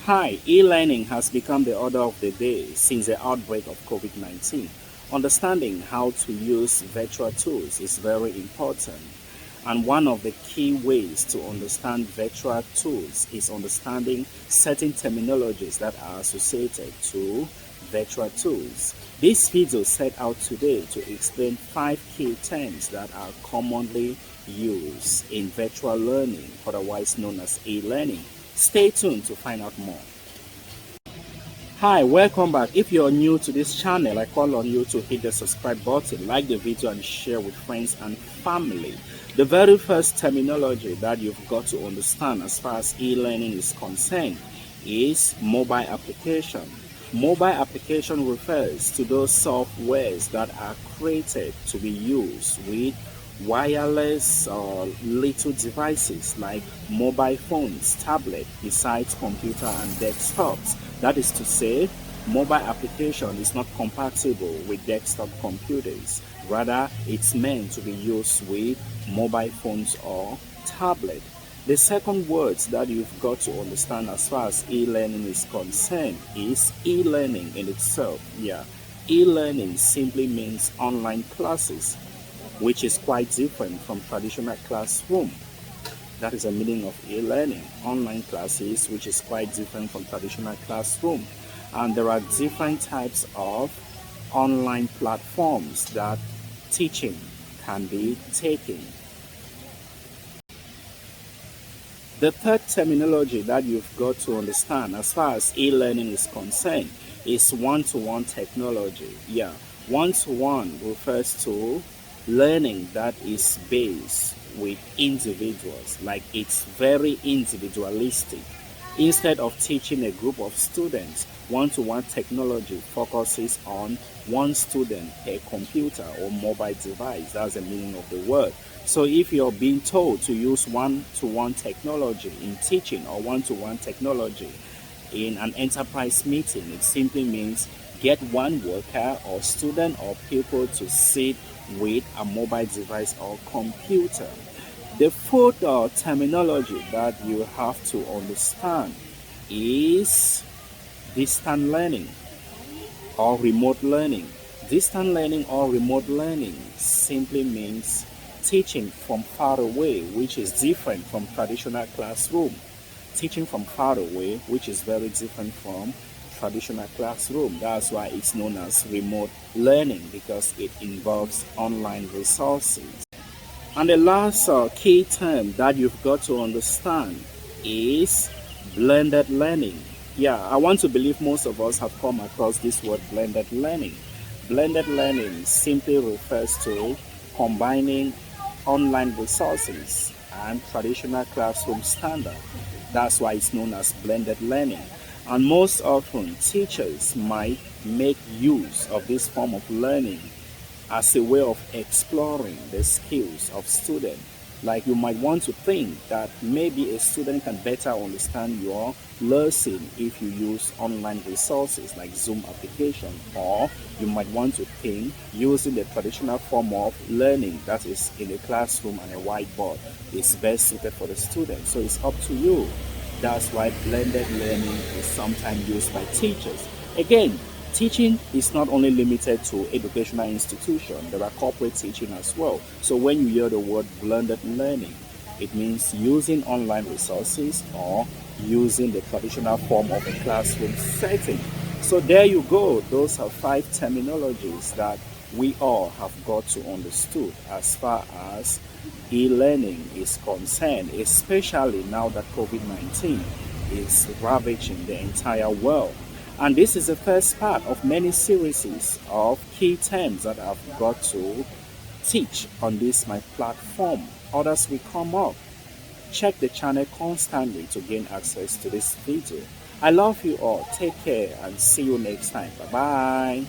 Hi, e-learning has become the order of the day since the outbreak of COVID-19. Understanding how to use virtual tools is very important. And one of the key ways to understand virtual tools is understanding certain terminologies that are associated to virtual tools. This video set out today to explain 5 key terms that are commonly used in virtual learning, otherwise known as e-learning. Stay tuned to find out more. Hi, welcome back. If you're new to this channel, I call on you to hit the subscribe button, like the video and share with friends and family. The very first terminology that you've got to understand as far as e-learning is concerned is mobile application. Mobile application refers to those softwares that are created to be used with wireless or little devices like mobile phones, tablets, besides computer and desktops. That is to say, mobile application is not compatible with desktop computers. Rather, it's meant to be used with mobile phones or tablet. The second word that you've got to understand as far as e-learning is concerned is e-learning in itself. E-learning simply means online classes, which is quite different from traditional classroom. That is the meaning of e-learning, online classes, which is quite different from traditional classroom. And there are different types of online platforms that teaching can be taken. The third terminology that you've got to understand as far as e-learning is concerned is one-to-one technology. One-to-one refers to learning that is based with individuals, like it's very individualistic. Instead of teaching a group of students, one-to-one technology focuses on one student per computer or mobile device. That's the meaning of the word. So if you're being told to use one-to-one technology in teaching or one-to-one technology in an enterprise meeting, it simply means get one worker or student or people to sit with a mobile device or computer. The fourth terminology that you have to understand is distant learning or remote learning. Distant learning or remote learning simply means teaching from far away, which is different from traditional classroom. Teaching from far away, which is very different from traditional classroom. That's why it's known as remote learning, because it involves online resources. And the last key term that you've got to understand is blended learning. I want to believe most of us have come across this word blended learning. Blended learning simply refers to combining online resources and traditional classroom standard. That's why it's known as blended learning. And most often, teachers might make use of this form of learning as a way of exploring the skills of students. Like, you might want to think that maybe a student can better understand your lesson if you use online resources like Zoom application, or you might want to think using the traditional form of learning, that is in a classroom and a whiteboard, is best suited for the student. So it's up to you. That's why blended learning is sometimes used by teachers. Again, teaching is not only limited to educational institutions. There are corporate teaching as well. So when you hear the word blended learning, it means using online resources or using the traditional form of a classroom setting. So there you go. Those are 5 terminologies that we all have got to understand as far as e-learning is concerned, especially now that COVID-19 is ravaging the entire world. And this is the first part of many series of key terms that I've got to teach on this my platform. Others will come up. Check the channel constantly to gain access to this video. I love you all. Take care and see you next time. Bye-bye.